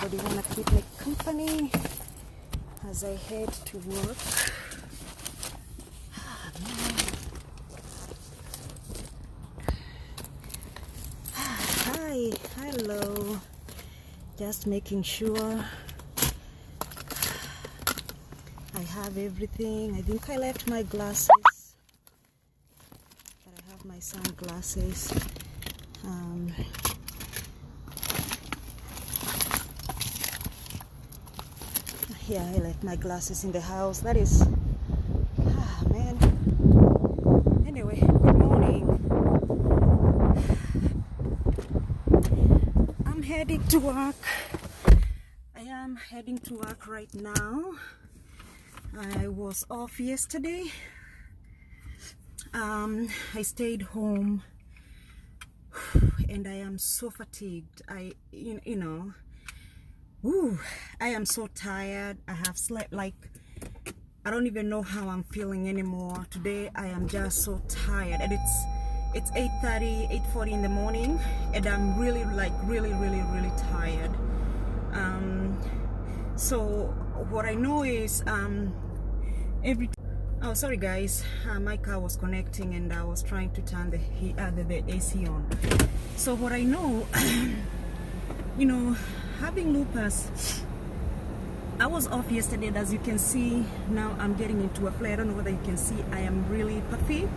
Somebody wanna keep me company as I head to work. Hi, hello. Just making sure I have everything. I think I left my glasses, but I have my sunglasses. Yeah, I left my glasses in the house. That is, man. Anyway, good morning. I'm heading to work. I am heading to work right now. I was off yesterday. I stayed home and I am so fatigued. I am so tired. I have slept like, I don't even know how I'm feeling anymore. Today I am just so tired, and it's 8:30, 8:40 in the morning, and I'm really really tired. So what I know is oh, sorry guys, my car was connecting and I was trying to turn the AC on. So what I know, having lupus, I was off yesterday, and as you can see, now I'm getting into a flare. I don't know whether you can see, I am really puffy.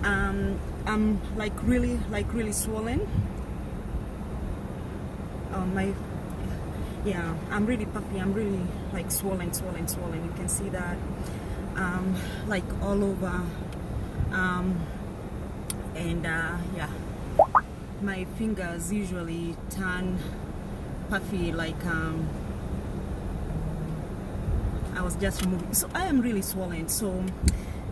I'm like really swollen. I'm really puffy. I'm really like swollen. You can see that like all over. Yeah, my fingers usually turn puffy, like I was just removing. So I am really swollen. So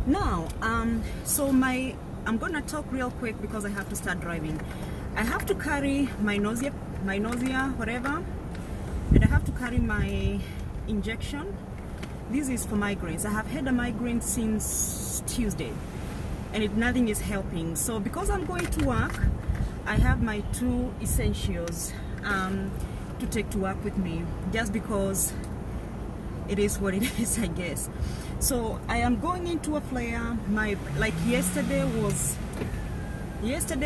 now I'm gonna talk real quick because I have to start driving. I have to carry my nausea, whatever, and I have to carry my injection. This is for migraines. I have had a migraine since Tuesday, and nothing is helping. So because I'm going to work, I have my 2 essentials to take to work with me, just because it is what it is, I guess. So I am going into a flare. Yesterday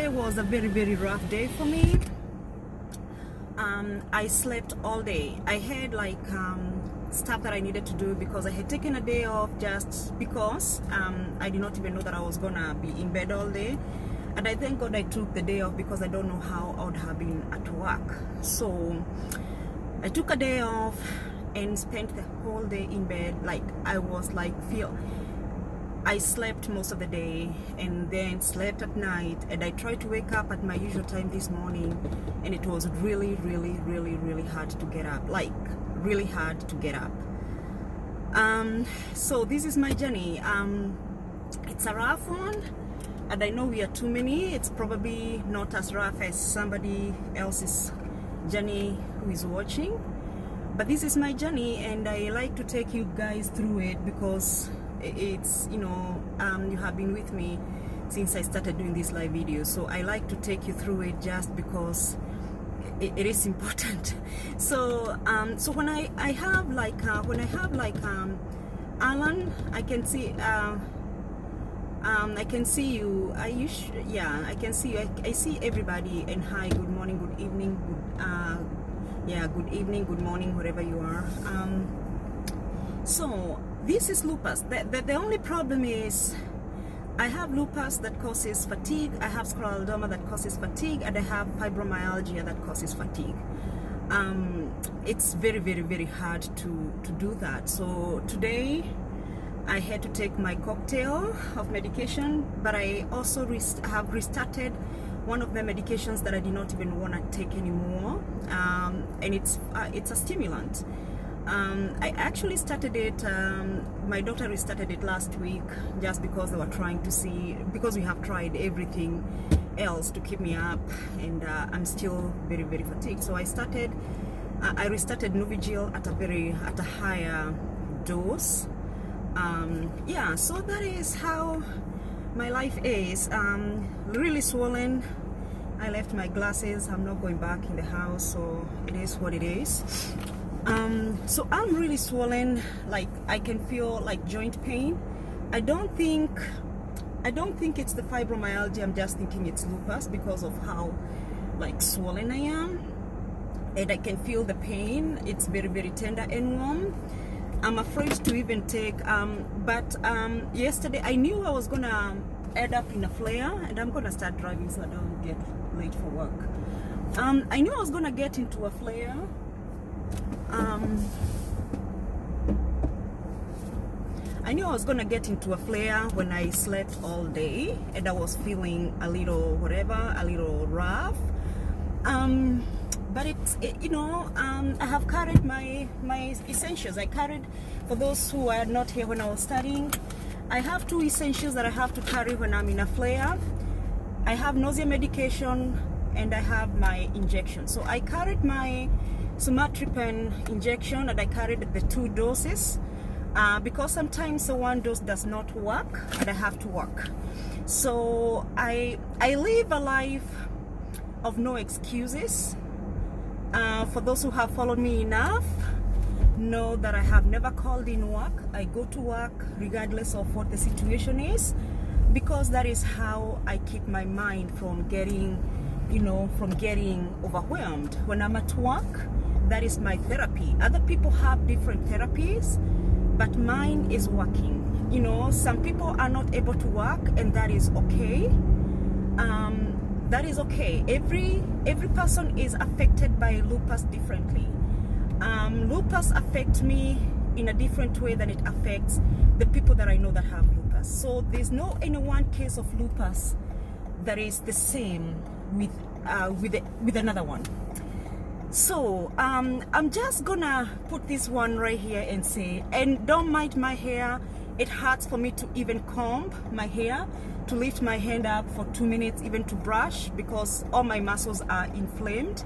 was a very rough day for me. I slept all day. I had stuff that I needed to do because I had taken a day off, just because I did not even know that I was gonna be in bed all day. And I thank God I took the day off, because I don't know how I would have been at work. So I took a day off and spent the whole day in bed. I slept most of the day and then slept at night, and I tried to wake up at my usual time this morning, and it was really hard to get up, really hard to get up. So this is my journey. It's a rough one, and I know we are too many. It's probably not as rough as somebody else's journey who is watching, but this is my journey, and I like to take you guys through it, because it's, you have been with me since I started doing these live videos. So I like to take you through it, just because it is important. So so when I have Alan, I can see I can see you. I can see you. I see everybody. And hi, good morning, good evening, good evening, good morning, wherever you are. So this is lupus. The only problem is I have lupus that causes fatigue, I have scleroderma that causes fatigue, and I have fibromyalgia that causes fatigue. It's very hard to do that. So today I had to take my cocktail of medication, but I also have restarted one of the medications that I did not even want to take anymore, and it's a stimulant. I actually started it, my daughter restarted it last week, just because they were trying to see, because we have tried everything else to keep me up, and I'm still very fatigued. So I restarted Nuvigil at a higher dose. So that is how my life is. Really swollen. I left my glasses. I'm not going back in the house, so it is what it is. So I'm really swollen. Like I can feel like joint pain. I don't think it's the fibromyalgia. I'm just thinking it's lupus because of how like swollen I am, and I can feel the pain. It's very, very tender and warm. I'm afraid to even take but yesterday I knew I was gonna end up in a flare, and I'm gonna start driving so I don't get late for work. I knew I was gonna get into a flare. I knew I was gonna get into a flare when I slept all day, and I was feeling a little whatever, a little rough. But you know, I have carried my essentials. I carried, for those who are not here when I was studying, I have 2 essentials that I have to carry when I'm in a flare. I have nausea medication and I have my injection. So I carried my Sumatriptan injection, and I carried the 2 doses because sometimes the 1 dose does not work and I have to work. So I live a life of no excuses. For those who have followed me enough, know that I have never called in work. I go to work regardless of what the situation is, because that is how I keep my mind from getting, you know, from getting overwhelmed. When I'm at work, that is my therapy. Other people have different therapies, but mine is working. You know, some people are not able to work, and that is okay. That is okay. Every person is affected by lupus differently. Lupus affects me in a different way than it affects the people that I know that have lupus. So there's no any one case of lupus that is the same with another one. So I'm just gonna put this one right here and say, and don't mind my hair. It hurts for me to even comb my hair, to lift my hand up for 2 minutes, even to brush, because all my muscles are inflamed.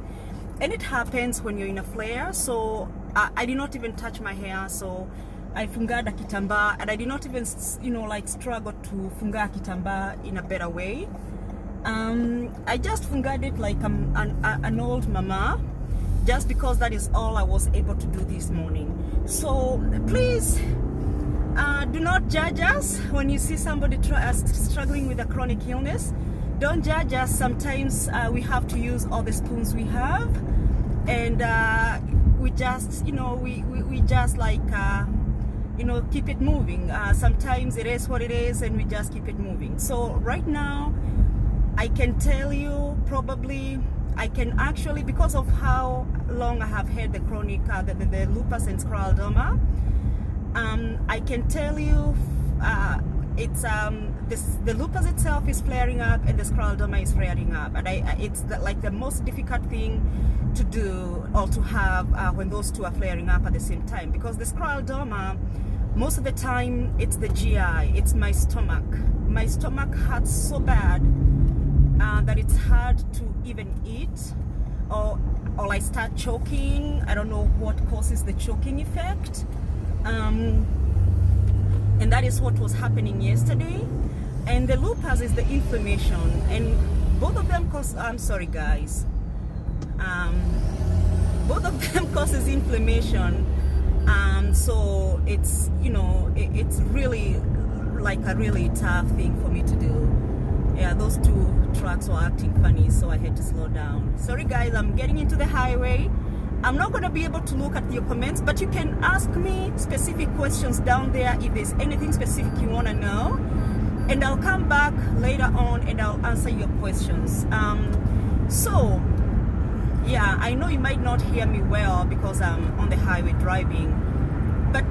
And it happens when you're in a flare. So I did not even touch my hair. So I fungada kitamba, and I did not even, you know, like struggle to funga kitamba in a better way. I just fungad it like I'm an old mama, just because that is all I was able to do this morning. So please, do not judge us when you see somebody struggling with a chronic illness. Don't judge us. Sometimes we have to use all the spoons we have, and we just, you know, we just like, you know, keep it moving. Sometimes it is what it is, and we just keep it moving. So right now, I can tell you, probably, I can actually, because of how long I have had the chronic, the lupus and scleroderma, I can tell you it's the lupus itself is flaring up, and the scleroderma is flaring up, and it's like the most difficult thing to do or to have when those 2 are flaring up at the same time, because the scleroderma, most of the time it's the GI, it's my stomach. My stomach hurts so bad that it's hard to even eat, or I start choking. I don't know what causes the choking effect. And that is what was happening yesterday. And the lupus is the inflammation, and both of them cause, I'm sorry guys, both of them causes inflammation. So it's, you know, it's really like a really tough thing for me to do. Yeah, those 2 trucks were acting funny, so I had to slow down. Sorry guys, I'm getting into the highway. I'm not going to be able to look at your comments, but you can ask me specific questions down there if there's anything specific you want to know, and I'll come back later on and I'll answer your questions. So yeah, I know you might not hear me well because I'm on the highway driving, but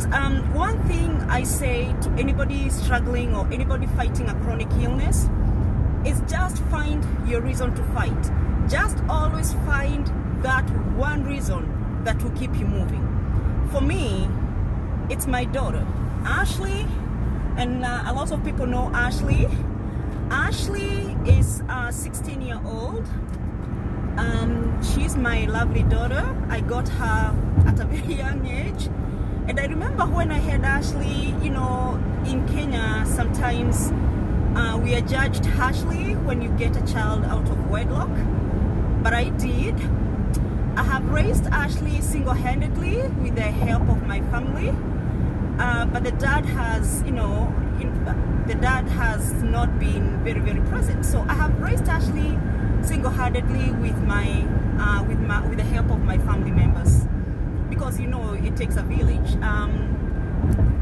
one thing I say to anybody struggling or anybody fighting a chronic illness is just find your reason to fight. Just always find that one reason that will keep you moving. For me, it's my daughter, Ashley, and a lot of people know Ashley. Ashley is 16-year-old. She's my lovely daughter. I got her at a very young age. And I remember when I had Ashley, you know, in Kenya, sometimes we are judged harshly when you get a child out of wedlock. but I did. I have raised Ashley single-handedly with the help of my family, but the dad has, the dad has not been very, very present. So I have raised Ashley single-handedly with with the help of my family members, because it takes a village.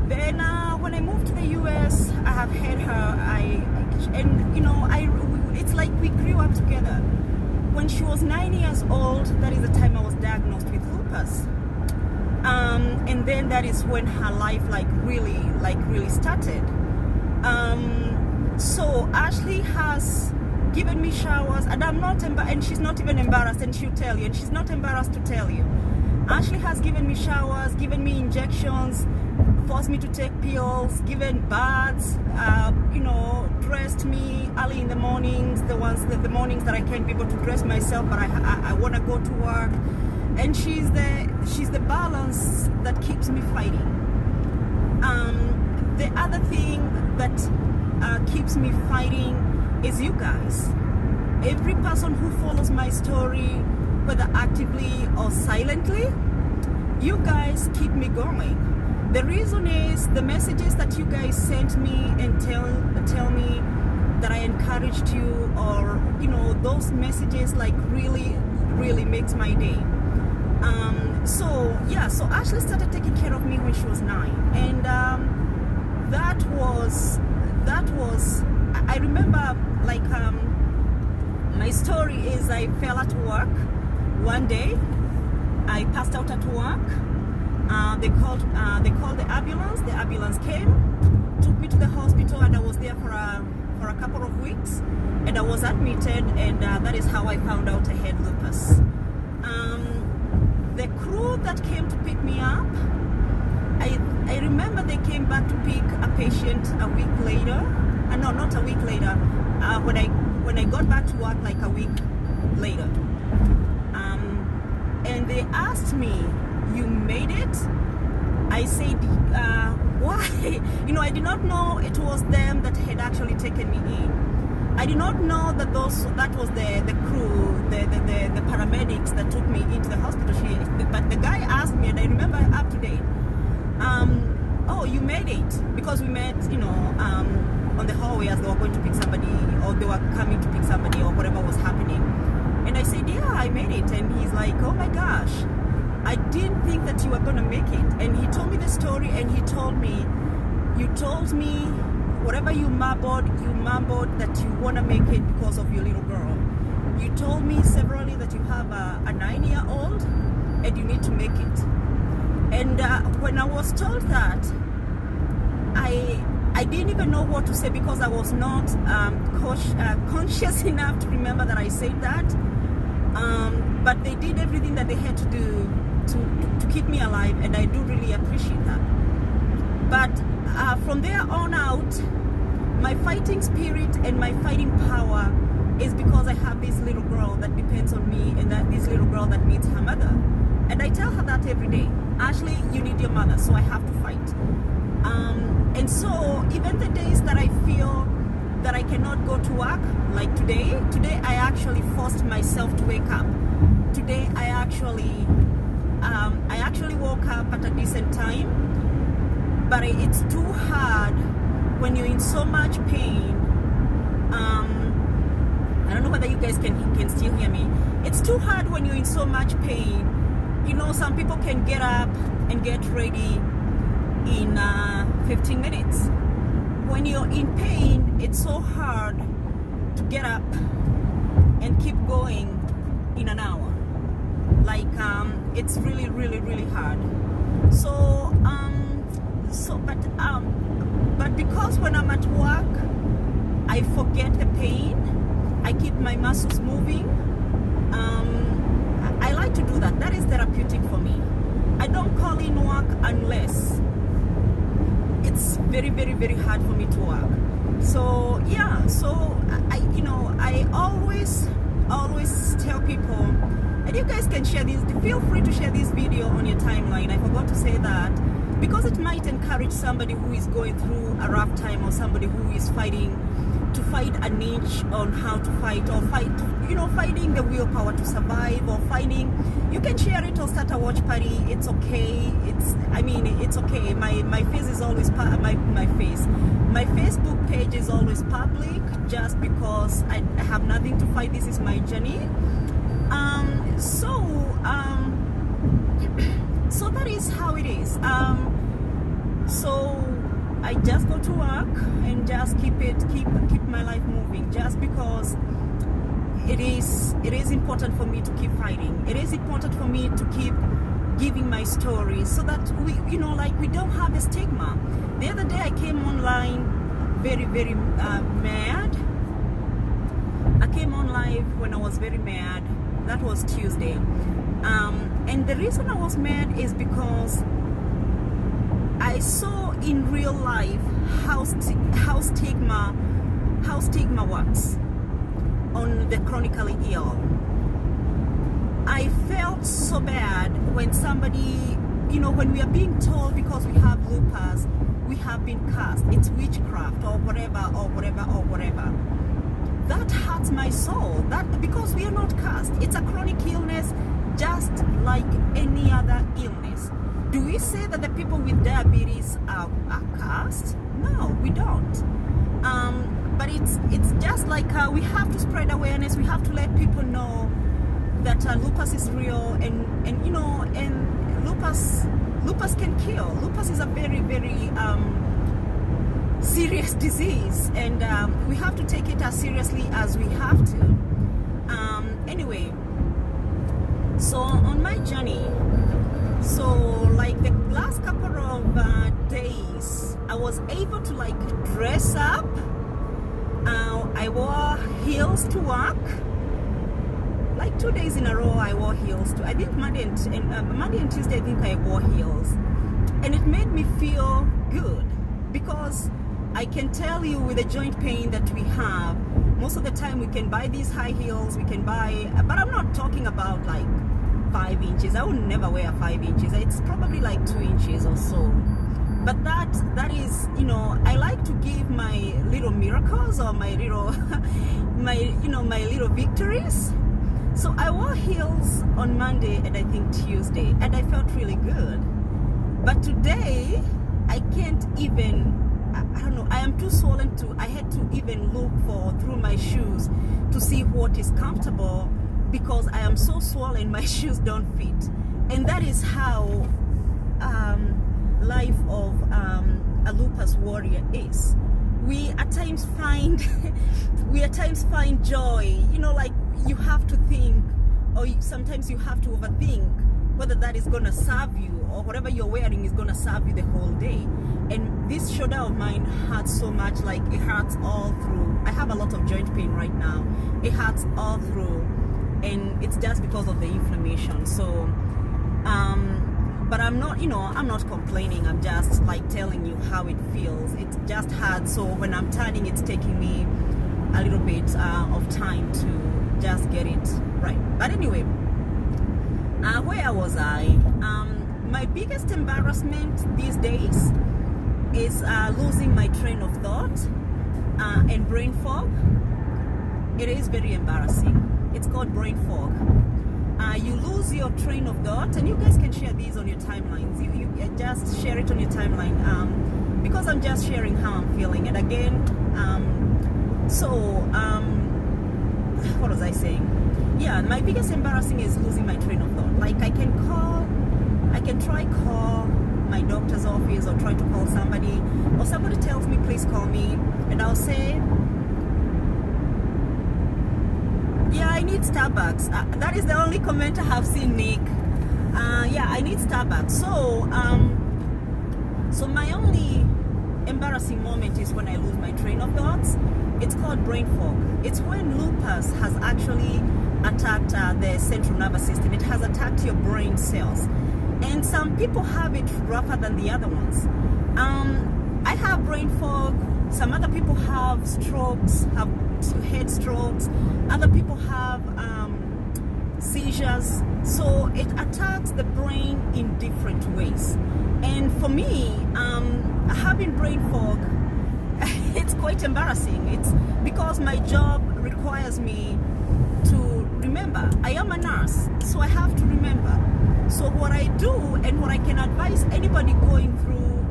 Then when I moved to the US, I have had her. It's like we grew up together. When she was 9 years old, that is the time I was diagnosed with lupus. And then that is when her life really started. So Ashley has given me showers, and and she's not even embarrassed, and she'll tell you, and she's not embarrassed to tell you. Ashley has given me showers, given me injections, forced me to take pills, given baths, dressed me early in the mornings, the mornings that I can't be able to dress myself, but I want to go to work. And she's the balance that keeps me fighting. The other thing that keeps me fighting is you guys. Every person who follows my story, whether actively or silently, you guys keep me going. The reason is the messages that you guys sent me and tell me that I encouraged you, or those messages really makes my day. So Ashley started taking care of me when she was 9, and that was I remember, my story is I fell at work one day. I passed out at work. They called the ambulance. The ambulance came, took me to the hospital, and I was there for a couple of weeks, and I was admitted, and that is how I found out I had lupus. The crew that came to pick me up, I remember they came back to pick a patient a week later. No, not a week later. When I got back to work, like a week later, and they asked me, "You made it?" I said, "Why?" I did not know it was them that had actually taken me in. I did not know that that was the crew, the paramedics that took me into the hospital. But the guy asked me, and I remember up to date, "Oh, you made it," because we met, on the hallway as they were going to pick somebody, or they were coming to pick somebody, or whatever was happening. And I said, "Yeah, I made it." And he's like, "Oh my gosh, I didn't think that you were going to make it." And he told me the story, and he told me, "You told me whatever you mumbled that you want to make it because of your little girl. You told me severally that you have a 9-year-old and you need to make it." And when I was told that, I didn't even know what to say, because I was not conscious enough to remember that I said that. But they did everything that they had to do to keep me alive, and I do really appreciate that. But from there on out, my fighting spirit and my fighting power is because I have this little girl that depends on me, and that this little girl that needs her mother. And I tell her that every day, "Ashley, you need your mother, so I have to fight." And so even the days that I feel that I cannot go to work, like today I actually forced myself to wake up. Today I actually woke up at a decent time, but it's too hard when you're in so much pain. I don't know whether you guys can still hear me. It's too hard when you're in so much pain. Some people can get up and get ready in 15 minutes. When you're in pain, it's so hard to get up and keep going in an hour. It's really, really, really hard. But because when I'm at work, I forget the pain. I keep my muscles moving. I like to do that. That is therapeutic for me. I don't call in work unless it's very, very, very hard for me to work. So I always tell people, and you guys can share this, feel free to share this video on your timeline. I forgot to say that, because it might encourage somebody who is going through a rough time, or somebody who is fighting to find a niche on how to fight, or finding the willpower to survive, or you can share it or start a watch party. It's okay. It's okay. My face is always my Facebook page is always public, just because I have nothing to fight. This is my journey. So that is how it is. So I just go to work and just keep my life moving, just because it is important for me to keep fighting. It is important for me to keep giving my story, so that we don't have a stigma. The other day I came online very mad. I came on live when I was very mad. That was Tuesday. And the reason I was mad is because I saw in real life how stigma works on the chronically ill. I felt so bad when somebody, when we are being told because we have lupus, we have been cursed, it's witchcraft or whatever. That hurts my soul. That because we are not cursed. It's a chronic illness, just like any other illness. Do we say that the people with diabetes are cursed? No, we don't. But it's just like we have to spread awareness. We have to let people know that lupus is real, and lupus can kill. Lupus is a very serious disease, and we have to take it as seriously as we have to. Anyway, so on my journey, so like the last couple of days, I was able to dress up. I wore heels to work. Like 2 days in a row I wore heels I think Monday and Tuesday I think I wore heels, and it made me feel good, because I can tell you, with the joint pain that we have, most of the time we can buy these high heels, but I'm not talking about 5 inches. I would never wear 5 inches. It's probably 2 inches or so. But that is, I like to give my little miracles, or my little my little victories. So I wore heels on Monday and I think Tuesday, and I felt really good. But today I can't even, I don't know, I am too swollen I had to even look through my shoes to see what is comfortable, because I am so swollen, my shoes don't fit. And that is how life of a lupus warrior is. We at times find joy, you have to think, or sometimes you have to overthink whether that is gonna serve you, or whatever you're wearing is gonna serve you the whole day. And this shoulder of mine hurts so much, it hurts all through. I have a lot of joint pain right now. It hurts all through, and it's just because of the inflammation. So but I'm not complaining. I'm just telling you how it feels. It just hurts. So when I'm turning, it's taking me a little bit of time to just get it right. But anyway, where was I? My biggest embarrassment these days is losing my train of thought and brain fog. It is very embarrassing. It's called brain fog. You lose your train of thought, and you guys can share these on your timelines. You just share it on your timeline, because I'm just sharing how I'm feeling. And again, what was I saying? Yeah, my biggest embarrassing is losing my train of thought. I can try call my doctor's office, or try to call somebody, or somebody tells me please call me, and I'll say, yeah, I need Starbucks. That is the only comment I have seen, Nick. Yeah, I need Starbucks. So my only embarrassing moment is when I lose my train of thoughts. It's called brain fog. It's when lupus has actually attacked the central nervous system. It has attacked your brain cells, and some people have it rougher than the other ones. I have brain fog. Some other people have strokes, have head strokes. Other people have seizures. So it attacks the brain in different ways. And for me, having brain fog it's quite embarrassing. It's because my job requires me to remember. I am a nurse, so I have to remember. So what I do and what I can advise anybody going through,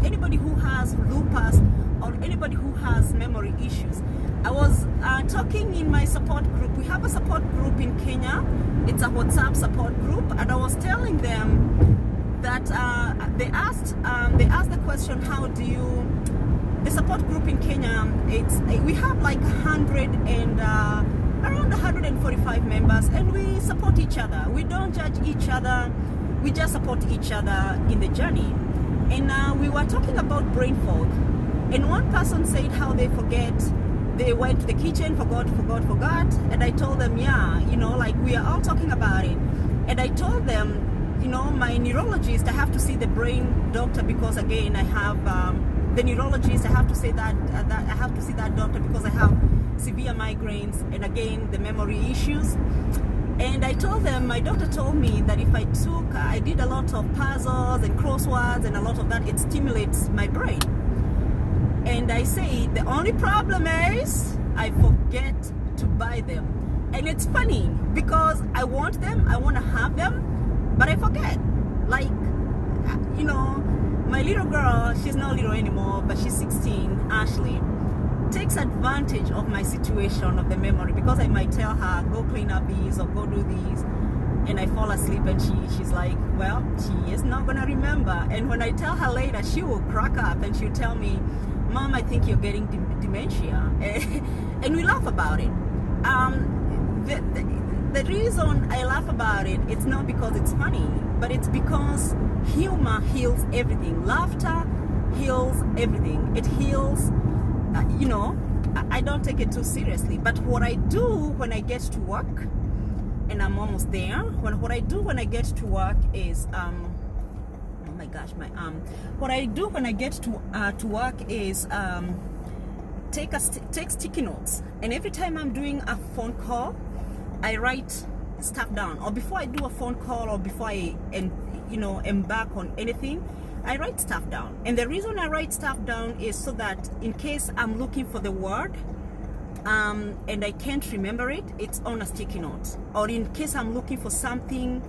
anybody who has lupus or anybody who has memory issues. I was talking in my support group. We have a support group in Kenya. It's a WhatsApp support group, and I was telling them that they asked the question, how do you, the support group in Kenya, we have like 100 and around 145 members, and we support each other. We don't judge each other, we just support each other in the journey. And we were talking about brain fog, and one person said how they forget. They went to the kitchen, forgot, and I told them, yeah, you know, like we are all talking about it. And I told them, you know, my neurologist, I have to see the brain doctor because again, I have the neurologist, I have to say that, I have to see that doctor because I have severe migraines and again, the memory issues. And I told them, my doctor told me that if I did a lot of puzzles and crosswords and a lot of that, it stimulates my brain. And I say, the only problem is I forget to buy them. And it's funny because I want them, I want to have them, but I forget. Like, you know, my little girl, she's not little anymore, but she's 16, Ashley, takes advantage of my situation of the memory because I might tell her, go clean up these or go do these. And I fall asleep and she's like, well, she is not going to remember. And when I tell her later, she will crack up and she'll tell me, Mom, I think you're getting dementia. And we laugh about it. The reason I laugh about it, it's not because it's funny, but it's because humor heals everything. Laughter heals everything. It heals, you know, I don't take it too seriously. But what I do when I get to work, and I'm almost there, what I do when I get to work is, oh my gosh, my arm. What I do when I get to work is take sticky notes, and every time I'm doing a phone call, I write stuff down. Or before I do a phone call, or before I embark on anything, I write stuff down. And the reason I write stuff down is so that in case I'm looking for the word and I can't remember it, it's on a sticky note. Or in case I'm looking for something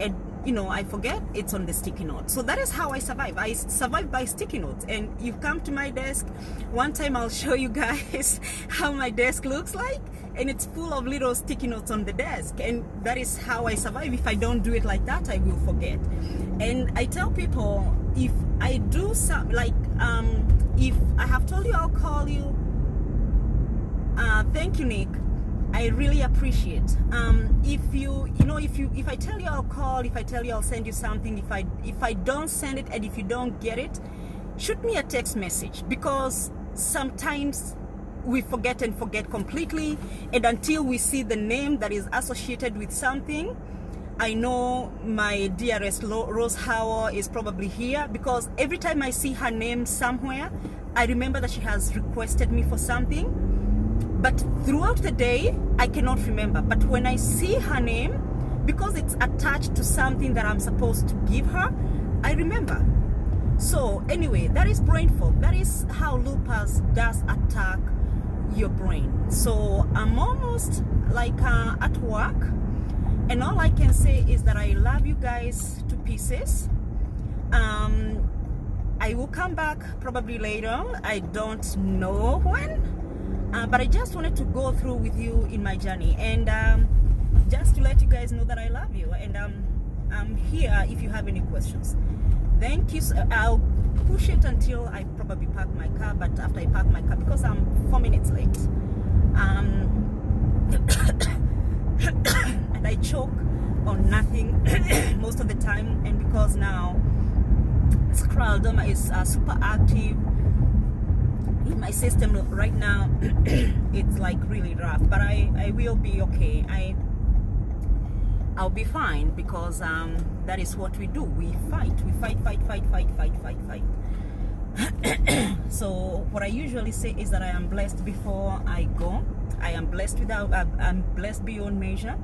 and I forget, it's on the sticky note. So that is how I survive. I survive by sticky notes. And you come to my desk, one time I'll show you guys how my desk looks like, and it's full of little sticky notes on the desk. And that is how I survive. If I don't do it like that, I will forget. And I tell people, if I do some, like, if I have told you I'll call you, thank you, Nick. I really appreciate. If I tell you I'll call, if I tell you I'll send you something, if I don't send it and if you don't get it, shoot me a text message, because sometimes we forget completely, and until we see the name that is associated with something. I know my dearest Rose Howell is probably here, because every time I see her name somewhere, I remember that she has requested me for something. But throughout the day, I cannot remember. But when I see her name, because it's attached to something that I'm supposed to give her, I remember. So anyway, that is brain fog. That is how lupus does attack your brain. So I'm almost like at work, and all I can say is that I love you guys to pieces. I will come back probably later. I don't know when. But I just wanted to go through with you in my journey, and just to let you guys know that I love you, and I'm here if you have any questions. Thank you. I'll push it until I probably park my car, but after I park my car, because I'm 4 minutes late, and I choke on nothing most of the time, and because now scleroderma is super active in my system right now, it's like really rough, but I will be okay. I'll be fine, because that is what we do. We fight. So what I usually say is that I am blessed before I go. I am blessed I'm blessed beyond measure.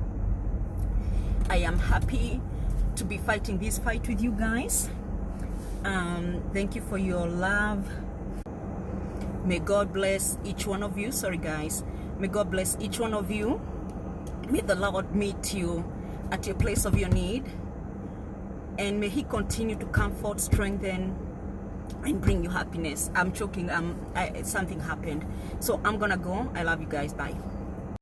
I am happy to be fighting this fight with you guys. Thank you for your love. May God bless each one of you. Sorry guys. May God bless each one of you. May the Lord meet you at your place of your need, and may He continue to comfort, strengthen, and bring you happiness. I'm choking. Something happened, so I'm gonna go. I love you guys. Bye.